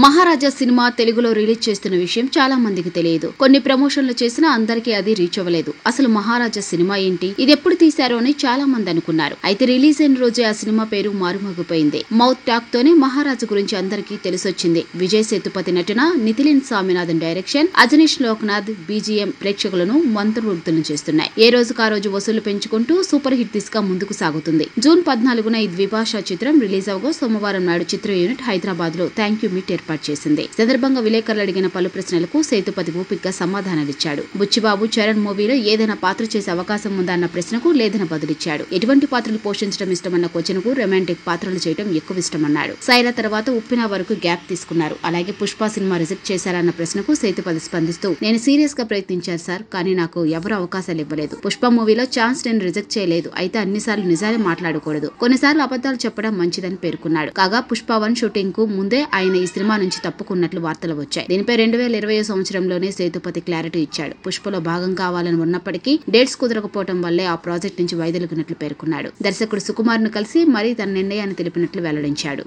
మహారాజా cinema తెలుగులో release చేస్తున్న విషయం చాలా మందికి తెలియదు. కొన్ని ప్రమోషన్లు చేసినా అందరికీ అది రీచ్ అవ్వలేదు. అసలు మహారాజా సినిమా ఏంటి, ఇది ఎప్పుడు తీశారో అని చాలా మంది అనుకున్నారు. అయితే రిలీజ్ అయిన రోజే ఆ సినిమా పేరు మారుమోగిపోయింది. మౌత్ టాక్ తోనే మహారాజు గురించి అందరికీ తెలిసొచ్చింది. విజయ్ సేతుపతి నటన, నితిన్ స్వామినాథన్ డైరెక్షన్, అజనీష్ లోక్నాథ్ బీజీఎం ప్రేక్షకులను మంత్రముగ్ధులను చేస్తున్నాయి. ఏ రోజుకు ఆ రోజు వసూలు పెంచుకుంటూ సూపర్ హిట్ దిశగా ముందుకు సాగుతుంది. జూన్ 14న ఈ ద్విభాషా చిత్రం రిలీజ్ అవగా సోమవారం నాడు చిత్ర యూనిట్ హైదరాబాద్ లో థ్యాంక్ యూ మీట్ ఏర్పాటు చేసింది. సందర్భంగా విలేకరులు అడిగిన పలు ప్రశ్నలకు సేతుపతి ఓపికగా సమాధానాలిచ్చాడు. బుచ్చిబాబు చరణ్ మూవీలో ఏదైనా పాత్ర చేసే అవకాశం ఉందా అన్న ప్రశ్నకు లేదని బదులిచ్చాడు. ఎటువంటి పాత్రలు పోషించడం ఇష్టమన్న క్వశ్చన్కు రొమాంటిక్ పాత్రలు చేయడం ఎక్కువ ఇష్టమన్నాడు. సైరా తర్వాత ఉప్పిన వరకు గ్యాప్ తీసుకున్నారు. అలాగే పుష్ప సినిమా రిజెక్ట్ చేశారన్న ప్రశ్నకు సేతుపతి స్పందిస్తూ, నేను సీరియస్ గా ప్రయత్నించాను సార్, కానీ నాకు ఎవరు అవకాశాలు ఇవ్వలేదు. పుష్ప మూవీలో ఛాన్స్ నేను రిజెక్ట్ చేయలేదు. అయితే అన్నిసార్లు నిజాలే మాట్లాడకూడదు, కొన్నిసార్లు అబద్ధాలు చెప్పడం మంచిదని పేర్కొన్నాడు. కాగా పుష్ప 1 షూటింగ్ కు ముందే ఆయన ఈ సినిమా నుంచి తప్పుకున్నట్లు వార్తలు వచ్చాయి. దీనిపై 2020 సంవత్సరంలోనే సేతుపతి క్లారిటీ ఇచ్చాడు. పుష్పలో భాగం కావాలని ఉన్నప్పటికీ డేట్స్ కుదరకపోవడం వల్లే ఆ ప్రాజెక్ట్ నుంచి వైదొలిగినట్లు పేర్కొన్నాడు. దర్శకుడు సుకుమార్ ను కలిసి మరీ తన నిర్ణయాన్ని తెలిపినట్లు వెల్లడించాడు.